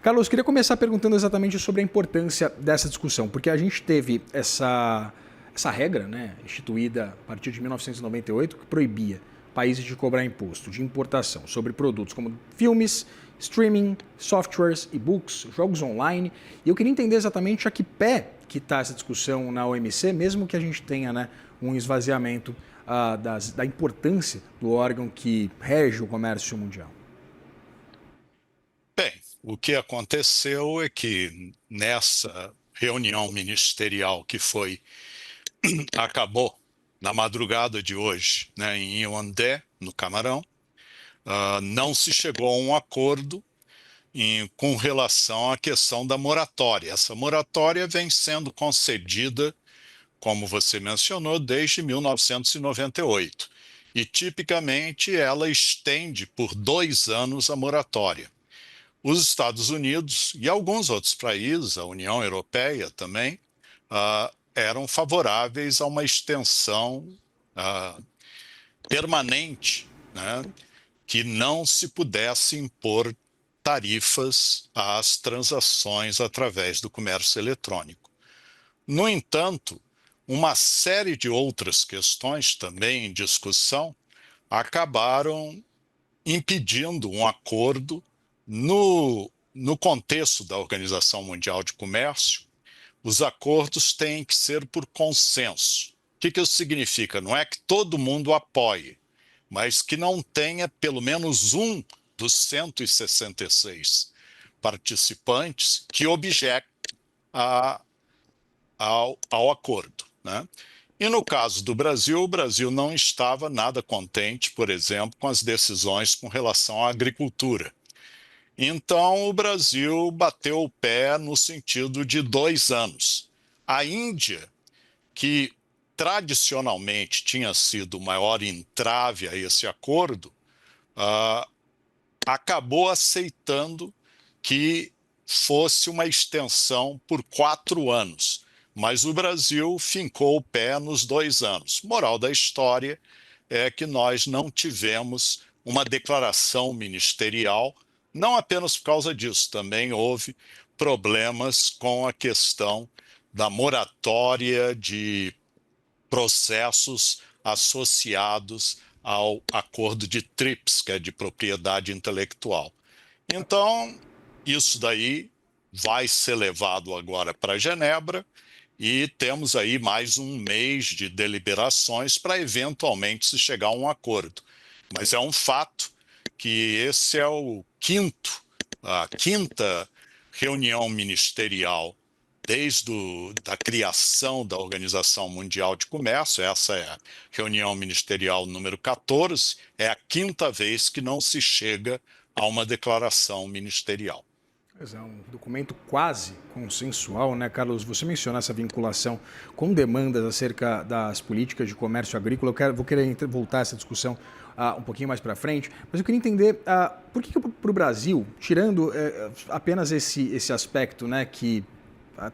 Carlos, queria começar perguntando exatamente sobre a importância dessa discussão, porque a gente teve essa regra, né, instituída a partir de 1998, que proibia países de cobrar imposto de importação sobre produtos como filmes, streaming, softwares, e-books, jogos online. E eu queria entender exatamente a que pé que está essa discussão na OMC, mesmo que a gente tenha, né, um esvaziamento da importância do órgão que rege o comércio mundial. Bem, o que aconteceu é que nessa reunião ministerial que acabou na madrugada de hoje, né, em Yaoundé, no Camarão, não se chegou a um acordo com relação à questão da moratória. Essa moratória vem sendo concedida, como você mencionou, desde 1998. E, tipicamente, ela estende por 2 anos a moratória. Os Estados Unidos e alguns outros países, a União Europeia também, eram favoráveis a uma extensão ah, permanente, né, que não se pudesse impor tarifas às transações através do comércio eletrônico. No entanto, uma série de outras questões também em discussão acabaram impedindo um acordo no contexto da Organização Mundial de Comércio. Os acordos têm que ser por consenso. O que isso significa? Não é que todo mundo apoie, mas que não tenha pelo menos um dos 166 participantes que objete a, ao acordo, né? E no caso do Brasil, o Brasil não estava nada contente, por exemplo, com as decisões com relação à agricultura. Então, o Brasil bateu o pé no sentido de 2 anos. A Índia, que tradicionalmente tinha sido o maior entrave a esse acordo, uh, acabou aceitando que fosse uma extensão por 4 anos. Mas o Brasil fincou o pé nos 2 anos. Moral da história é que nós não tivemos uma declaração ministerial, não apenas por causa disso, também houve problemas com a questão da moratória de processos associados ao acordo de TRIPS, que é de propriedade intelectual. Então, isso daí vai ser levado agora para Genebra e temos aí mais um mês de deliberações para eventualmente se chegar a um acordo. Mas é um fato que esse é a quinta reunião ministerial desde a criação da Organização Mundial de Comércio. Essa é a reunião ministerial número 14, é a quinta vez que não se chega a uma declaração ministerial. Pois é, um documento quase consensual, né, Carlos? Você mencionou essa vinculação com demandas acerca das políticas de comércio agrícola. Vou querer voltar a essa discussão um pouquinho mais para frente, mas eu queria entender por que para o Brasil, tirando apenas esse aspecto, né, que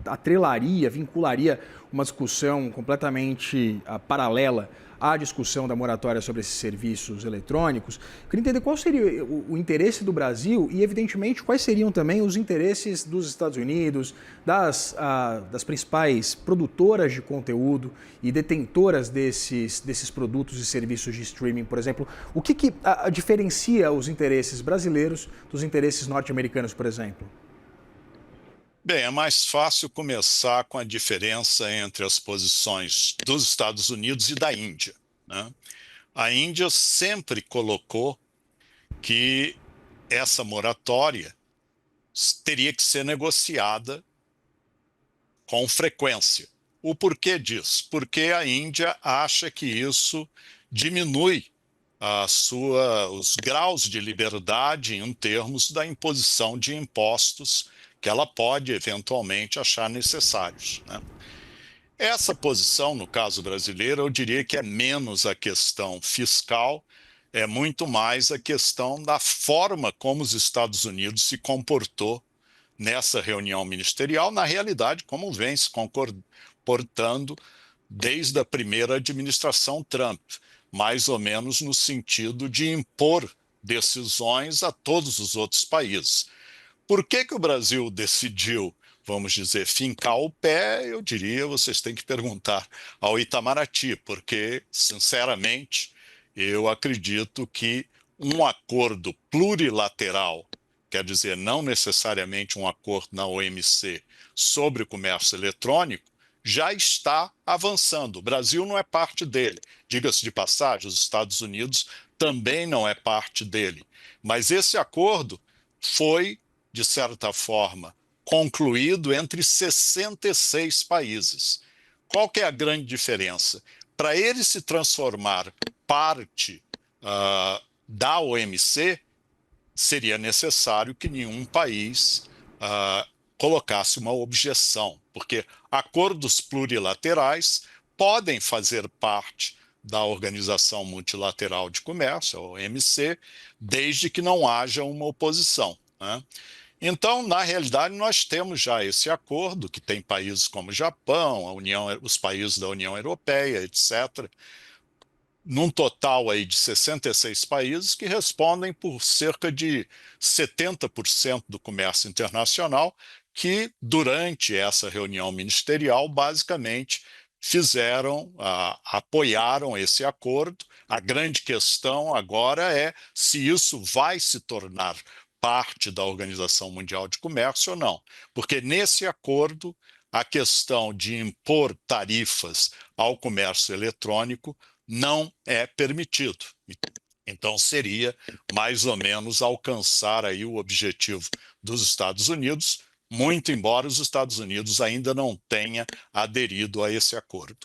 atrelaria, vincularia uma discussão completamente paralela à discussão da moratória sobre esses serviços eletrônicos. Eu queria entender qual seria o interesse do Brasil e, evidentemente, quais seriam também os interesses dos Estados Unidos, das principais produtoras de conteúdo e detentoras desses produtos e serviços de streaming, por exemplo. O que diferencia os interesses brasileiros dos interesses norte-americanos, por exemplo? Bem, é mais fácil começar com a diferença entre as posições dos Estados Unidos e da Índia, né? A Índia sempre colocou que essa moratória teria que ser negociada com frequência. O porquê disso? Porque a Índia acha que isso diminui os graus de liberdade em termos da imposição de impostos que ela pode eventualmente achar necessários, né? Essa posição, no caso brasileiro, eu diria que é menos a questão fiscal, é muito mais a questão da forma como os Estados Unidos se comportou nessa reunião ministerial, na realidade, como vem se comportando desde a primeira administração Trump, mais ou menos no sentido de impor decisões a todos os outros países. Por que que o Brasil decidiu, vamos dizer, fincar o pé? Eu diria, vocês têm que perguntar ao Itamaraty, porque, sinceramente, eu acredito que um acordo plurilateral, quer dizer, não necessariamente um acordo na OMC sobre o comércio eletrônico, já está avançando. O Brasil não é parte dele. Diga-se de passagem, os Estados Unidos também não é parte dele. Mas esse acordo foi, de certa forma, concluído entre 66 países. Qual que é a grande diferença? Para ele se transformar parte da OMC, seria necessário que nenhum país colocasse uma objeção, porque acordos plurilaterais podem fazer parte da Organização Multilateral de Comércio, a OMC, desde que não haja uma oposição, né? Então, na realidade, nós temos já esse acordo, que tem países como o Japão, os países da União Europeia, etc., num total aí de 66 países que respondem por cerca de 70% do comércio internacional, que durante essa reunião ministerial basicamente apoiaram esse acordo. A grande questão agora é se isso vai se tornar parte da Organização Mundial de Comércio ou não, porque nesse acordo a questão de impor tarifas ao comércio eletrônico não é permitido. Então, seria mais ou menos alcançar aí o objetivo dos Estados Unidos, muito embora os Estados Unidos ainda não tenha aderido a esse acordo.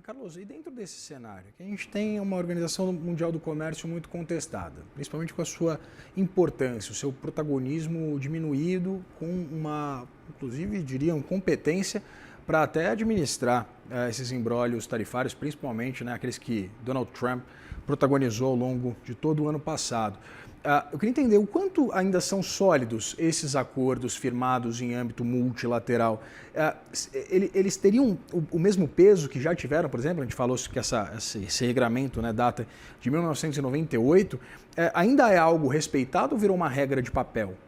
Carlos, e dentro desse cenário, que a gente tem uma Organização Mundial do Comércio muito contestada, principalmente com a sua importância, o seu protagonismo diminuído, com uma, inclusive, diriam, competência para até administrar esses embrólios tarifários, principalmente, né, aqueles que Donald Trump protagonizou ao longo de todo o ano passado. Eu queria entender o quanto ainda são sólidos esses acordos firmados em âmbito multilateral. Eles teriam o mesmo peso que já tiveram, por exemplo, a gente falou que esse regramento, né, data de 1998, ainda é algo respeitado ou virou uma regra de papel?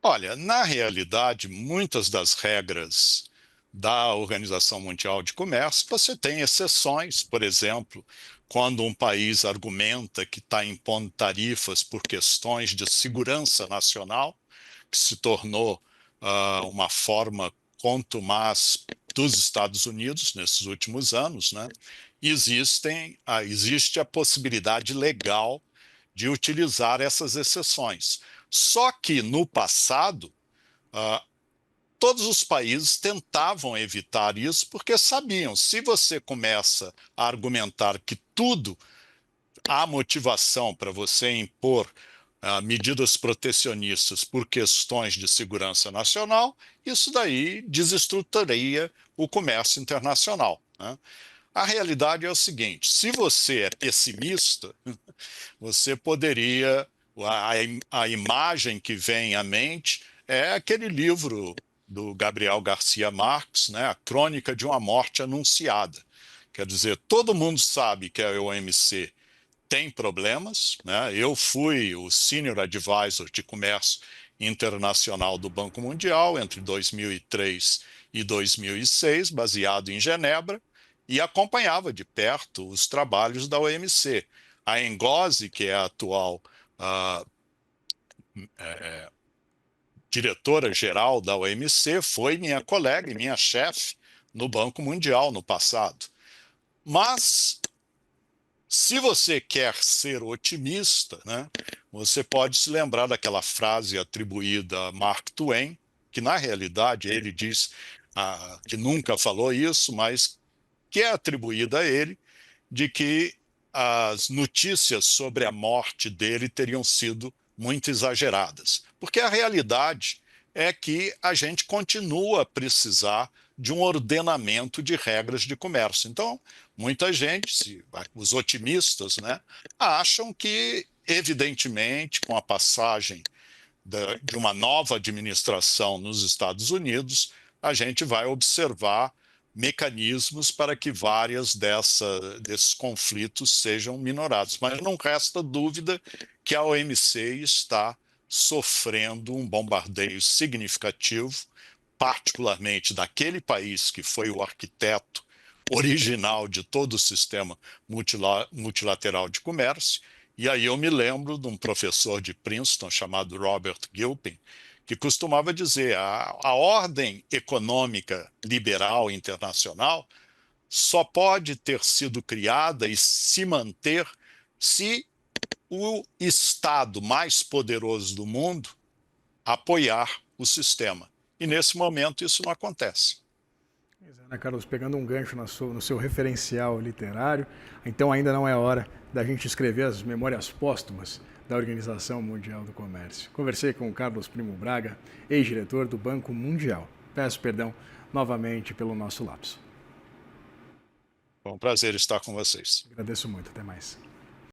Olha, na realidade, muitas das regras da Organização Mundial de Comércio, você tem exceções, por exemplo, quando um país argumenta que está impondo tarifas por questões de segurança nacional, que se tornou uma forma contumaz dos Estados Unidos nesses últimos anos, né? Existe a possibilidade legal de utilizar essas exceções. Só que no passado, uh, todos os países tentavam evitar isso porque sabiam, se você começa a argumentar que tudo há motivação para você impor medidas protecionistas por questões de segurança nacional, isso daí desestruturaria o comércio internacional, né? A realidade é o seguinte: se você é pessimista, você poderia. A imagem que vem à mente é aquele livro do Gabriel Garcia Marques, né, A Crônica de uma Morte Anunciada. Quer dizer, todo mundo sabe que a OMC tem problemas, né? Eu fui o Senior Advisor de Comércio Internacional do Banco Mundial entre 2003 e 2006, baseado em Genebra, e acompanhava de perto os trabalhos da OMC. A Ngozi, que é a atual uh, diretora-geral da OMC, foi minha colega e minha chefe no Banco Mundial no passado. Mas, se você quer ser otimista, né, você pode se lembrar daquela frase atribuída a Mark Twain, que na realidade ele diz que nunca falou isso, mas que é atribuída a ele, de que as notícias sobre a morte dele teriam sido muito exageradas. Porque a realidade é que a gente continua a precisar de um ordenamento de regras de comércio. Então, muita gente, os otimistas, né, acham que, evidentemente, com a passagem de uma nova administração nos Estados Unidos, a gente vai observar mecanismos para que desses conflitos sejam minorados. Mas não resta dúvida que a OMC está sofrendo um bombardeio significativo, particularmente daquele país que foi o arquiteto original de todo o sistema multilateral de comércio. E aí eu me lembro de um professor de Princeton chamado Robert Gilpin, que costumava dizer a ordem econômica liberal internacional só pode ter sido criada e se manter se o Estado mais poderoso do mundo apoiar o sistema. E nesse momento isso não acontece. Né, Carlos, pegando um gancho no seu referencial literário, então ainda não é hora da gente escrever as memórias póstumas da Organização Mundial do Comércio. Conversei com o Carlos Primo Braga, ex-diretor do Banco Mundial. Peço perdão novamente pelo nosso lapso. Foi um prazer estar com vocês. Agradeço muito. Até mais.